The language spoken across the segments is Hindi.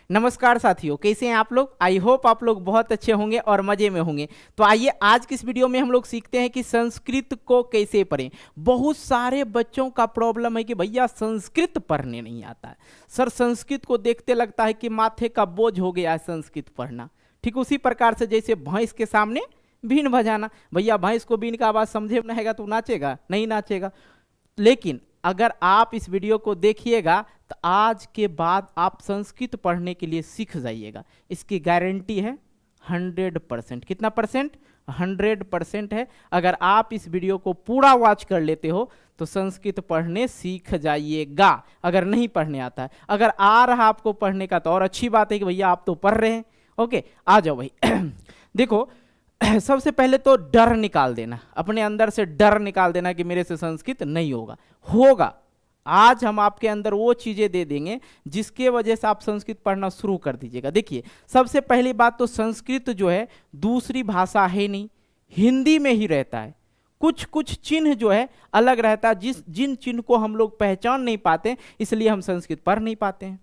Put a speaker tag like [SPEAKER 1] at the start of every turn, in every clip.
[SPEAKER 1] नमस्कार साथियों, कैसे हैं आप लोग। आई होप आप लोग बहुत अच्छे होंगे और मजे में होंगे। तो आइए आज की इस वीडियो में हम लोग सीखते हैं कि संस्कृत को कैसे पढ़ें। बहुत सारे बच्चों का प्रॉब्लम है कि भैया संस्कृत पढ़ने नहीं आता है। सर संस्कृत को देखते लगता है कि माथे का बोझ हो गया है संस्कृत पढ़ना। ठीक उसी प्रकार से जैसे भैंस के सामने बीन बजाना। भैया भैंस को बीन का आवाज समझे रहेगा तो नाचेगा नहीं नाचेगा। लेकिन अगर आप इस वीडियो को देखिएगा तो आज के बाद आप संस्कृत पढ़ने के लिए सीख जाइएगा। इसकी गारंटी है 100%। कितना परसेंट? 100% है। अगर आप इस वीडियो को पूरा वॉच कर लेते हो तो संस्कृत पढ़ने सीख जाइएगा। अगर नहीं पढ़ने आता है, अगर आ रहा आपको पढ़ने का तो और अच्छी बात है कि भैया आप तो पढ़ रहे हैं। ओके, आ जाओ भाई। देखो, सबसे पहले तो डर निकाल देना, अपने अंदर से डर निकाल देना कि मेरे से संस्कृत नहीं होगा। होगा। आज हम आपके अंदर वो चीजें दे देंगे जिसके वजह से आप संस्कृत पढ़ना शुरू कर दीजिएगा। देखिए, सबसे पहली बात तो संस्कृत जो है दूसरी भाषा है नहीं, हिंदी में ही रहता है। कुछ कुछ चिन्ह जो है अलग रहता है, जिन चिन्ह को हम लोग पहचान नहीं पाते इसलिए हम संस्कृत पढ़ नहीं पाते हैं।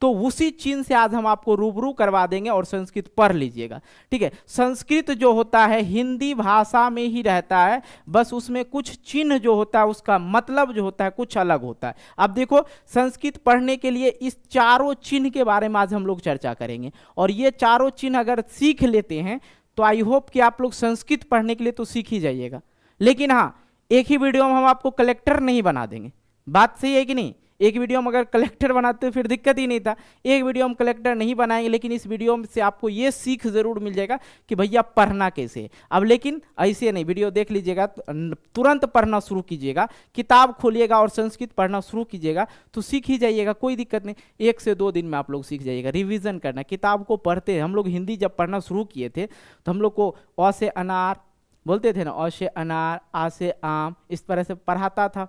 [SPEAKER 1] तो उसी चिन्ह से आज हम आपको रूबरू करवा देंगे और संस्कृत पढ़ लीजिएगा। ठीक है, संस्कृत जो होता है हिंदी भाषा में ही रहता है, बस उसमें कुछ चिन्ह जो होता है उसका मतलब जो होता है कुछ अलग होता है। अब देखो, संस्कृत पढ़ने के लिए इस चारों चिन्ह के बारे में आज हम लोग चर्चा करेंगे और ये चारों चिन्ह अगर सीख लेते हैं तो आई होप कि आप लोग संस्कृत पढ़ने के लिए तो सीख ही जाइएगा। लेकिन हाँ, एक ही वीडियो में हम आपको कलेक्टर नहीं बना देंगे। बात सही है कि नहीं? एक वीडियो में अगर कलेक्टर बनाते फिर दिक्कत ही नहीं था। एक वीडियो में कलेक्टर नहीं बनाएंगे, लेकिन इस वीडियो से आपको ये सीख जरूर मिल जाएगा कि भैया पढ़ना कैसे है। अब लेकिन ऐसे नहीं, वीडियो देख लीजिएगा तुरंत पढ़ना शुरू कीजिएगा, किताब खोलिएगा और संस्कृत पढ़ना शुरू कीजिएगा तो सीख ही जाइएगा, कोई दिक्कत नहीं। 1 से 2 दिन में आप लोग सीख जाइएगा। रिविजन करना, किताब को पढ़ते हैं। हम लोग हिंदी जब पढ़ना शुरू किए थे तो हम लोग को अ से अनार बोलते थे ना, अ से अनार, आ से आम, इस तरह से पढ़ाता था।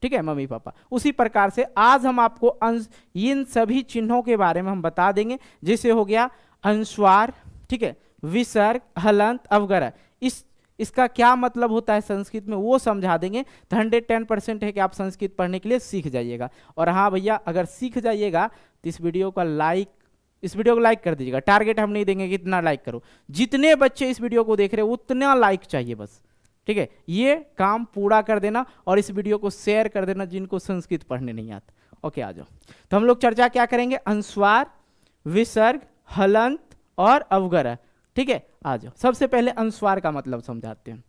[SPEAKER 1] ठीक है, मम्मी पापा। उसी प्रकार से आज हम आपको इन सभी चिन्हों के बारे में हम बता देंगे। जैसे हो गया अनुस्वार, ठीक है, विसर्ग, हलंत, अवगरह। इसका क्या मतलब होता है संस्कृत में वो समझा देंगे। तो 110% है कि आप संस्कृत पढ़ने के लिए सीख जाइएगा। और हाँ भैया, अगर सीख जाइएगा तो इस वीडियो को लाइक कर दीजिएगा। टारगेट हम नहीं देंगे कि इतना लाइक करो, जितने बच्चे इस वीडियो को देख रहे हैं उतना लाइक चाहिए बस। ठीक है, ये काम पूरा कर देना और इस वीडियो को शेयर कर देना जिनको संस्कृत पढ़ने नहीं आता। ओके, आ जाओ। तो हम लोग चर्चा क्या करेंगे? अनुस्वार, विसर्ग, हलंत और अवगरह। ठीक है, आ जाओ। सबसे पहले अनुस्वार का मतलब समझाते हैं।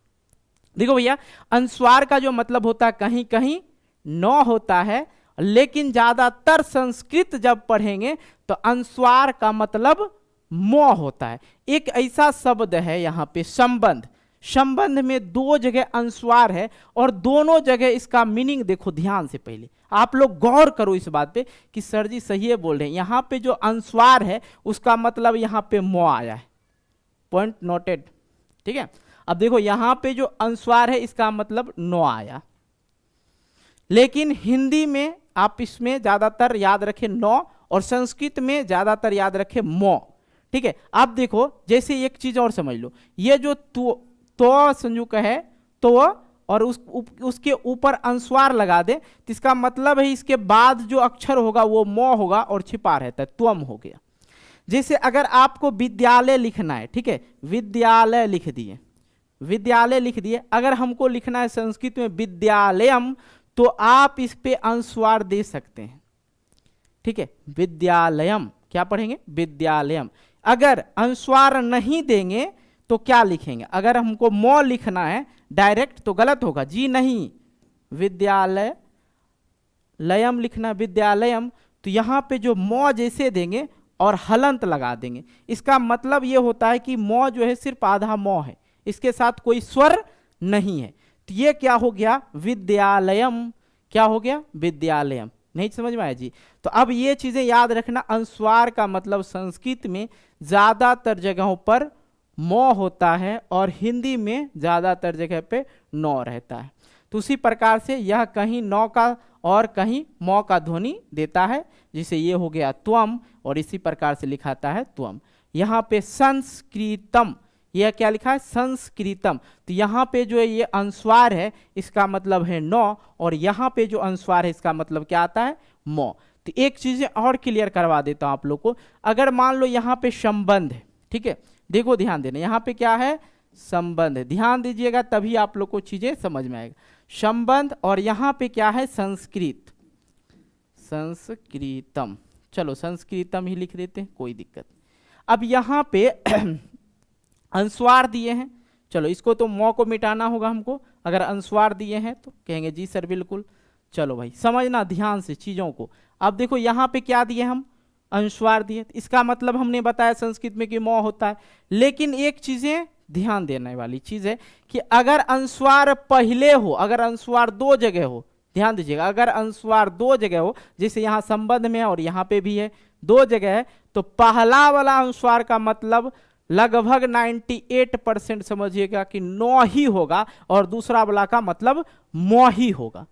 [SPEAKER 1] देखो भैया, अनुस्वार का जो मतलब होता है कहीं कहीं न होता है, लेकिन ज्यादातर संस्कृत जब पढ़ेंगे तो अनुस्वार का मतलब म होता है। एक ऐसा शब्द है यहाँ पे संबंध। संबंध में 2 जगह अनुस्वार है और दोनों जगह इसका मीनिंग देखो ध्यान से। पहले आप लोग गौर करो इस बात पे कि सर जी सही है बोल रहे हैं। यहाँ पे जो अनुस्वार है उसका मतलब यहाँ पे म आया है। Point noted. ठीक है, अब देखो यहाँ पे जो अनुस्वार है इसका मतलब न आया, लेकिन हिंदी में आप इसमें ज्यादातर याद रखें न और संस्कृत में ज्यादातर याद रखें म। ठीक है, अब देखो जैसे एक चीज और समझ लो, ये जो तो संयुक्त है तो और उसके ऊपर अनुस्वार लगा दे तो इसका मतलब है इसके बाद जो अक्षर होगा वो म होगा और छिपा रहता है, त्वम हो गया। जैसे अगर आपको विद्यालय लिखना है, ठीक है, विद्यालय लिख दिए। अगर हमको लिखना है संस्कृत में विद्यालयम तो आप इस पे अनुस्वार दे सकते हैं। ठीक है, विद्यालयम क्या पढ़ेंगे? विद्यालयम। अगर अनुस्वार नहीं देंगे तो क्या लिखेंगे? अगर हमको म लिखना है डायरेक्ट तो गलत होगा, जी नहीं, विद्यालय लयम लिखना, विद्यालयम। तो यहाँ पे जो म जैसे देंगे और हलंत लगा देंगे, इसका मतलब ये होता है कि म जो है सिर्फ आधा म है, इसके साथ कोई स्वर नहीं है। तो ये क्या हो गया? विद्यालयम। क्या हो गया? विद्यालयम। नहीं समझ में आया जी? तो अब ये चीजें याद रखना। अनुस्वार का मतलब संस्कृत में ज्यादातर जगहों पर म होता है और हिंदी में ज्यादातर जगह पे न रहता है। तो उसी प्रकार से यह कहीं न का और कहीं म का ध्वनि देता है, जिसे ये हो गया त्वम और इसी प्रकार से लिखाता है त्वम। यहाँ पे संस्कृतम, यह क्या लिखा है? संस्कृतम। तो यहाँ पे जो है ये अनुस्वार है इसका मतलब है न और यहाँ पे जो अनुस्वार है इसका मतलब क्या आता है? म। तो एक चीजें और क्लियर करवा देता हूं आप लोग को। अगर मान लो यहाँ पे संबंध है, ठीक है, देखो ध्यान देना, यहाँ पे क्या है, संबंध है, ध्यान दीजिएगा तभी आप लोग को चीजें समझ में आएगा। संबंध और यहाँ पे क्या है, संस्कृत, संस्कृतम, चलो संस्कृतम ही लिख देते हैं, कोई दिक्कत। अब यहाँ पे अनुस्वार दिए हैं, चलो इसको तो मौ को मिटाना होगा हमको, अगर अनुस्वार दिए हैं तो कहेंगे जी सर बिल्कुल। चलो भाई समझना ध्यान से चीजों को। अब देखो यहाँ पे क्या दिए हम, अनुस्वार दिए, इसका मतलब हमने बताया संस्कृत में कि मौ होता है, लेकिन एक चीजें ध्यान देने वाली चीज है कि अगर अनुस्वार पहले हो, अगर अनुस्वार दो जगह हो, ध्यान दीजिएगा, अगर अनुस्वार दो जगह हो, जैसे यहाँ संबंध में है और यहाँ पे भी है, दो जगह है, तो पहला वाला अनुस्वार का मतलब लगभग 98% समझिएगा कि नौ ही होगा, और दूसरा वाला का मतलब मौ ही होगा,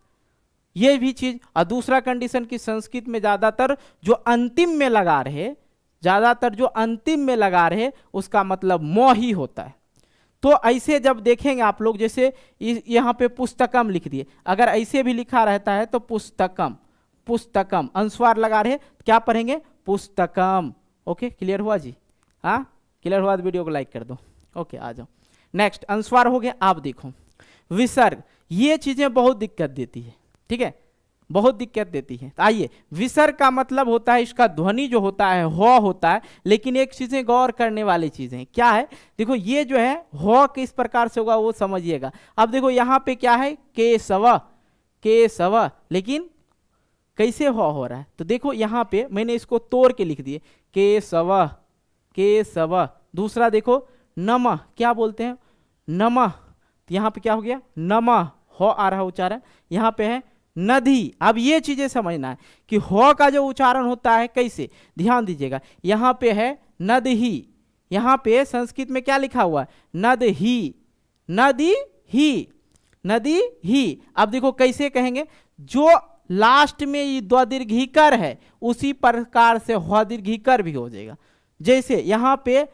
[SPEAKER 1] ये भी चीज। और दूसरा कंडीशन की संस्कृत में ज्यादातर जो अंतिम में लगा रहे, ज्यादातर जो अंतिम में लगा रहे उसका मतलब मौ ही होता है। तो ऐसे जब देखेंगे आप लोग, जैसे यहाँ पे पुस्तकम लिख दिए, अगर ऐसे भी लिखा रहता है तो पुस्तकम, पुस्तकम अनुस्वार लगा रहे, क्या पढ़ेंगे, पुस्तकम। ओके क्लियर हुआ जी, हाँ क्लियर हुआ तो वीडियो को लाइक कर दो। ओके आ जाओ नेक्स्ट, अनुस्वार हो गया। आप देखो विसर्ग, ये चीजें बहुत दिक्कत देती है, ठीक है, बहुत दिक्कत देती है। आइए, विसर्ग का मतलब होता है, इसका ध्वनि जो होता है ह होता है, लेकिन एक चीजें गौर करने वाली चीजें क्या है, देखो ये जो है ह किस प्रकार से होगा वो समझिएगा। अब देखो यहाँ पे क्या है, केशव, केशव, लेकिन कैसे ह हो रहा है, तो देखो यहाँ पे मैंने इसको तोड़ के लिख दिए, केशव, केशव। दूसरा देखो नमः, क्या बोलते हैं, नमः, तो यहाँ पे क्या हो गया, नमः, हो आ रहा उच्चारण, यहाँ पे है नदी। अब ये चीजें समझना है कि हो का जो उच्चारण होता है कैसे, ध्यान दीजिएगा, यहाँ पे है नद ही, यहाँ पे संस्कृत में क्या लिखा हुआ है, नद ही, नदी ही, नदी ही। अब देखो कैसे कहेंगे, जो लास्ट में ये द्वदीर्घिकर है उसी प्रकार से ह दीर्घिकर भी हो जाएगा। जैसे यहाँ पे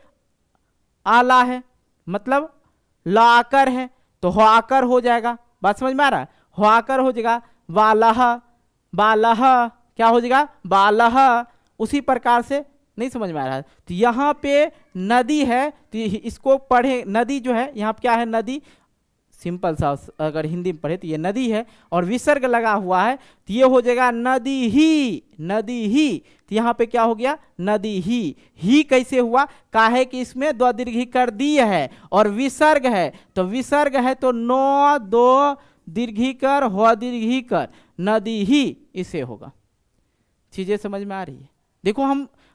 [SPEAKER 1] आला है मतलब लाकर है, तो हो आकर हो जाएगा, बात समझ में आ रहा है, हो आकर हो जाएगा, बालह, बालह क्या हो जाएगा, बालह। उसी प्रकार से नहीं समझ में आ रहा है, तो यहाँ पे नदी है, तो इसको पढ़े, नदी जो है यहाँ पे क्या है, नदी, सिंपल सा अगर हिंदी में पढ़े तो ये नदी है, और विसर्ग लगा हुआ है तो ये हो जाएगा नदी ही, नदी ही। तो यहाँ पे क्या हो गया, नदी ही कैसे हुआ, काहे कि इसमें द्वदीर्घिकर दी है और विसर्ग है, तो विसर्ग है तो नो दो दीर्घिकर हो दीर्घिकर, नदी ही, इसे होगा। चीजें समझ में आ रही है। देखो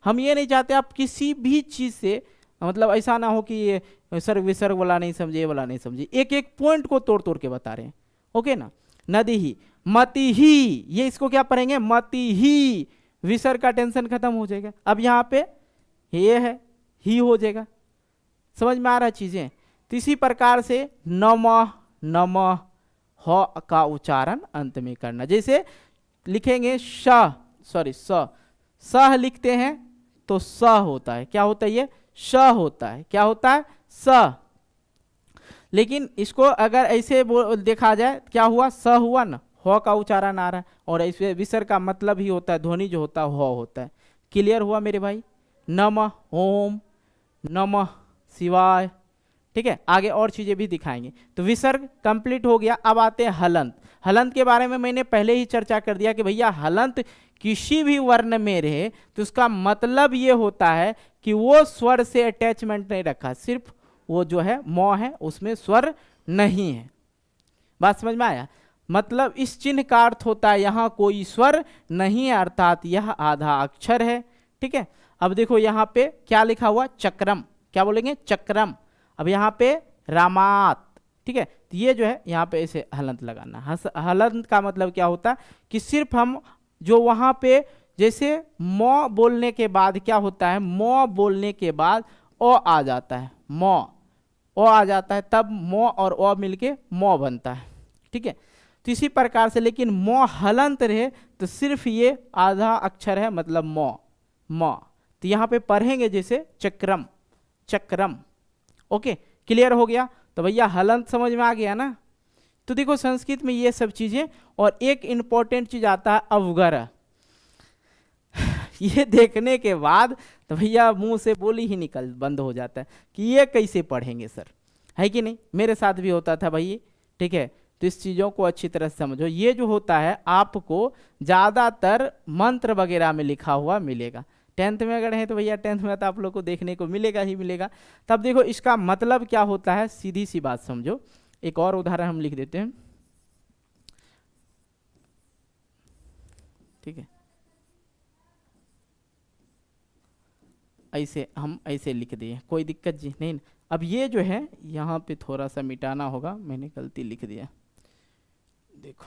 [SPEAKER 1] हम ये नहीं चाहते आप किसी भी चीज से, मतलब ऐसा ना हो कि ये सर विसर्ग वाला नहीं समझे, ये वाला नहीं समझे, एक एक पॉइंट को तोड़ तोड़ के बता रहे हैं, ओके ना। नदी ही, मती ही, ये इसको क्या पढ़ेंगे, मती ही, विसर्ग का टेंशन खत्म हो जाएगा। अब यहाँ पे ये है, ही हो जाएगा, समझ में आ रहा है चीजें। तो इसी प्रकार से नमः, नमः, ह का उच्चारण अंत में करना, जैसे लिखेंगे श, सॉरी स लिखते हैं तो स होता है, क्या होता है, ये श होता है, क्या होता है, स। लेकिन इसको अगर ऐसे देखा जाए क्या हुआ, स हुआ ना, ह का उच्चारण आ रहा है, और ऐसे विसर्ग का मतलब ही होता है, ध्वनि जो होता है ह होता है। क्लियर हुआ मेरे भाई, नमः, ओम, नमः शिवाय, ठीक है। आगे और चीजें भी दिखाएंगे। तो विसर्ग कंप्लीट हो गया। अब आते हैं हलंत। हलंत के बारे में मैंने पहले ही चर्चा कर दिया कि भैया हलंत किसी भी वर्ण में रहे तो उसका मतलब ये होता है कि वो स्वर से अटैचमेंट नहीं रखा, सिर्फ वो जो है मौ है उसमें स्वर नहीं है। बात समझ में आया, मतलब इस चिन्ह का अर्थ होता है यहाँ कोई स्वर नहीं है, अर्थात यह आधा अक्षर है, ठीक है। अब देखो यहाँ पे क्या लिखा हुआ, चक्रम, क्या बोलेंगे, चक्रम। अब यहाँ पे रामात, ठीक है। तो ये जो है यहाँ पे ऐसे हलंत लगाना। हलंत का मतलब क्या होता है कि सिर्फ हम जो वहाँ पे जैसे मौ बोलने के बाद क्या होता है, मौ बोलने के बाद ओ आ जाता है, मौ, ओ आ जाता है, तब मौ और ओ मिलके मौ बनता है, ठीक है। तो इसी प्रकार से, लेकिन मौ हलंत रहे तो सिर्फ ये आधा अक्षर है, मतलब मौ, मौ। तो यहाँ पे पढ़ेंगे जैसे चक्रम, चक्रम, ओके। क्लियर हो गया। तो भैया हलंत समझ में आ गया ना। तो देखो संस्कृत में ये सब चीजें, और एक इंपॉर्टेंट चीज आता है अवगरह। ये देखने के बाद तो भैया मुंह से बोली ही निकल बंद हो जाता है कि ये कैसे पढ़ेंगे सर, है कि नहीं। मेरे साथ भी होता था भाई, ठीक है। तो इस चीज़ों को अच्छी तरह से समझो। ये जो होता है आपको ज़्यादातर मंत्र वगैरह में लिखा हुआ मिलेगा। 10th में अगर है तो भैया 10th में तो आप लोग को देखने को मिलेगा ही मिलेगा। तब देखो इसका मतलब क्या होता है, सीधी सी बात समझो। एक और उदाहरण हम लिख देते हैं, ठीक है। ऐसे हम ऐसे लिख दिए, कोई दिक्कत जी नहीं ना। अब ये जो है यहाँ पे थोड़ा सा मिटाना होगा, मैंने गलती लिख दिया, देखो।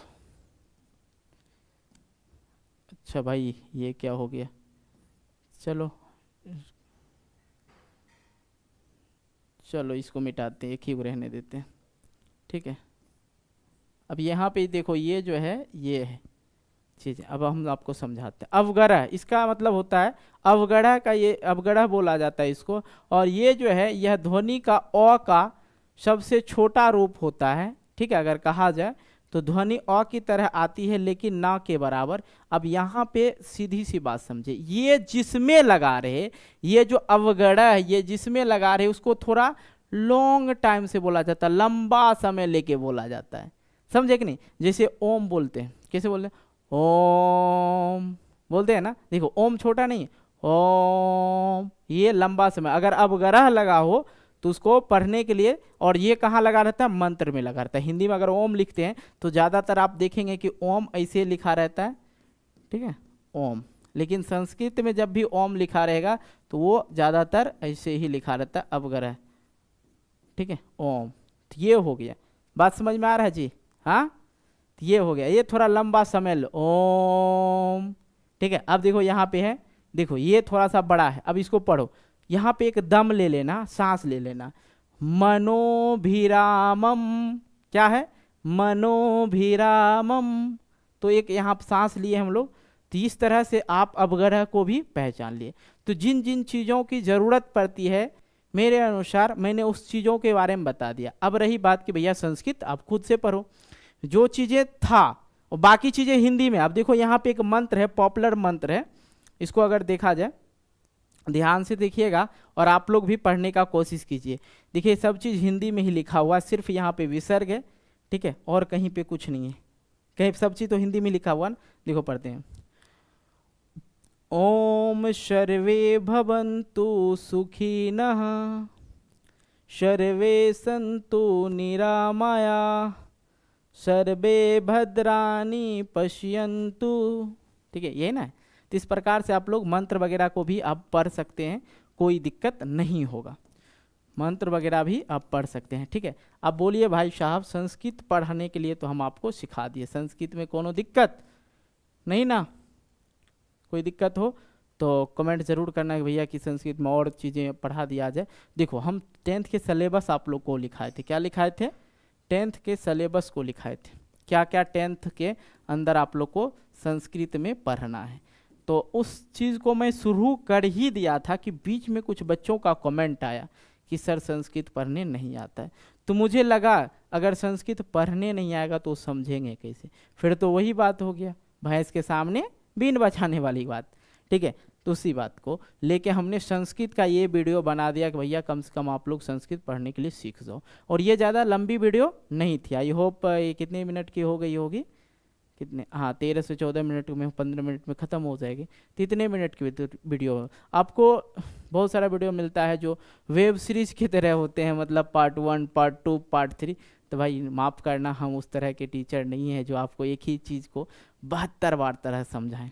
[SPEAKER 1] अच्छा भाई ये क्या हो गया, चलो चलो इसको मिटाते हैं, एक ही को रहने देते हैं, ठीक है। अब यहाँ पे देखो ये जो है ये है चीज़। अब हम आपको समझाते हैं। अवगढ़, इसका मतलब होता है अवगढ़ का, ये अवगढ़ बोला जाता है इसको। और ये जो है यह ध्वनि का अ का सबसे छोटा रूप होता है, ठीक है। अगर कहा जाए तो ध्वनि अ की तरह आती है लेकिन ना के बराबर। अब यहाँ पे सीधी सी बात समझे, ये जिसमें लगा रहे, ये जो अवगढ़ है ये जिसमें लगा रहे उसको थोड़ा लॉन्ग टाइम से बोला जाता है, लंबा समय लेके बोला जाता है, समझे कि नहीं। जैसे ओम बोलते हैं, कैसे बोलते हैं, ओम बोलते हैं ना। देखो ओम छोटा नहीं, ओम ये लंबा समय। अगर अवगढ़ लगा हो तो उसको पढ़ने के लिए, और ये कहाँ लगा रहता है, मंत्र में लगा रहता है। हिंदी में अगर ओम लिखते हैं तो ज़्यादातर आप देखेंगे कि ओम ऐसे लिखा रहता है, ठीक है, ओम। लेकिन संस्कृत में जब भी ओम लिखा रहेगा तो वो ज़्यादातर ऐसे ही लिखा रहता है, अवगढ़, ठीक है, ओम। तो ये हो गया, बात समझ में आ रहा है जी, हाँ। ये हो गया, ये थोड़ा लंबा समय लो, ओम, ठीक है। अब देखो यहाँ पे है, देखो ये थोड़ा सा बड़ा है। अब इसको पढ़ो, यहाँ पे एक दम ले लेना, सांस ले लेना, मनोभिरामम, क्या है, मनोभिरामम। तो एक यहाँ सांस लिए हम लोग। तो इस तरह से आप अवगढ़ को भी पहचान लिए। तो जिन जिन चीज़ों की ज़रूरत पड़ती है मेरे अनुसार मैंने उस चीज़ों के बारे में बता दिया। अब रही बात कि भैया संस्कृत आप खुद से पढ़ो, जो चीज़ें था और बाकी चीज़ें हिंदी में। अब देखो यहाँ पे एक मंत्र है, पॉपुलर मंत्र है, इसको अगर देखा जाए ध्यान से देखिएगा और आप लोग भी पढ़ने का कोशिश कीजिए। देखिए सब चीज़ हिंदी में ही लिखा हुआ, सिर्फ यहाँ पे विसर्ग है, ठीक है, और कहीं पे कुछ नहीं है, कहीं सब चीज़ तो हिंदी में लिखा हुआ ना। देखो पढ़ते हैं, ओम सर्वे भवन्तु सुखिनः, सर्वे सन्तु निरामया, सर्वे भद्राणि पश्यन्तु, ठीक है, ये ना। तो इस प्रकार से आप लोग मंत्र वगैरह को भी आप पढ़ सकते हैं, कोई दिक्कत नहीं होगा, मंत्र वगैरह भी आप पढ़ सकते हैं, ठीक है। अब बोलिए भाई साहब संस्कृत पढ़ाने के लिए तो हम आपको सिखा दिए, संस्कृत में कोनो दिक्कत नहीं ना। कोई दिक्कत हो तो कमेंट ज़रूर करना कि भैया कि संस्कृत में और चीज़ें पढ़ा दिया जाए। देखो हम 10th के सिलेबस आप लोग को लिखाए थे, क्या लिखाए थे, 10th के सिलेबस को लिखाए थे, क्या क्या 10th के अंदर आप लोग को संस्कृत में पढ़ना है। तो उस चीज़ को मैं शुरू कर ही दिया था कि बीच में कुछ बच्चों का कमेंट आया कि सर संस्कृत पढ़ने नहीं आता है। तो मुझे लगा अगर संस्कृत पढ़ने नहीं आएगा तो समझेंगे कैसे, फिर तो वही बात हो गया, भैंस के सामने बीन बजाने वाली बात, ठीक है। तो उसी बात को लेके हमने संस्कृत का ये वीडियो बना दिया कि भैया कम से कम आप लोग संस्कृत पढ़ने के लिए सीख जाओ। और ये ज़्यादा लंबी वीडियो नहीं थी, आई होप ये कितने मिनट की हो गई होगी, कितने, हाँ 13 से 14 मिनट में, 15 मिनट में ख़त्म हो जाएगी। तो इतने मिनट की वीडियो आपको बहुत सारा वीडियो मिलता है जो वेब सीरीज़ की तरह होते हैं, मतलब पार्ट 1, पार्ट 2, पार्ट 3। तो भाई माफ़ करना, हम उस तरह के टीचर नहीं है जो आपको एक ही चीज़ को 72 बार तरह समझाएं,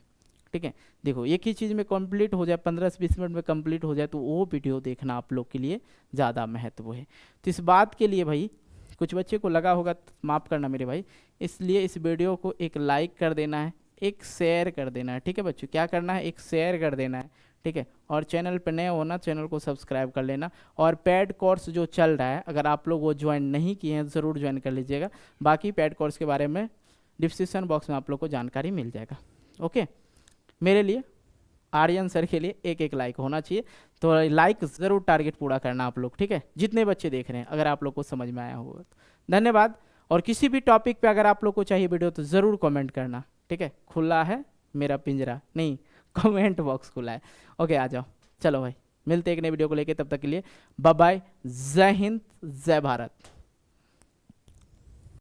[SPEAKER 1] ठीक है। देखो एक ही चीज़ में कंप्लीट हो जाए, 15 से 20 मिनट में कंप्लीट हो जाए, तो वो वीडियो देखना आप लोग के लिए ज़्यादा महत्व है। तो इस बात के लिए भाई कुछ बच्चे को लगा होगा, माफ़ करना मेरे भाई, इसलिए इस वीडियो को एक लाइक कर देना है, एक शेयर कर देना है, ठीक है बच्चों, क्या करना है, एक शेयर कर देना है, ठीक है। और चैनल पर नए होना, चैनल को सब्सक्राइब कर लेना। और पेड कोर्स जो चल रहा है अगर आप लोग वो ज्वाइन नहीं किए हैं ज़रूर ज्वाइन कर लीजिएगा। बाकी पेड कोर्स के बारे में डिस्क्रिप्शन बॉक्स में आप लोग को जानकारी मिल जाएगा, ओके। मेरे लिए, आर्यन सर के लिए एक एक लाइक होना चाहिए, तो लाइक ज़रूर टारगेट पूरा करना आप लोग, ठीक है, जितने बच्चे देख रहे हैं, अगर आप लोग को समझ में आया होगा तो धन्यवाद। और किसी भी टॉपिक पे अगर आप लोग को चाहिए वीडियो तो ज़रूर कमेंट करना, ठीक है। खुला है मेरा पिंजरा, नहीं कमेंट बॉक्स खुला है। ओके आ जाओ, चलो भाई मिलते हैं एक नए वीडियो को लेके, तब तक के लिए बाय बाय, जय हिंद जय भारत।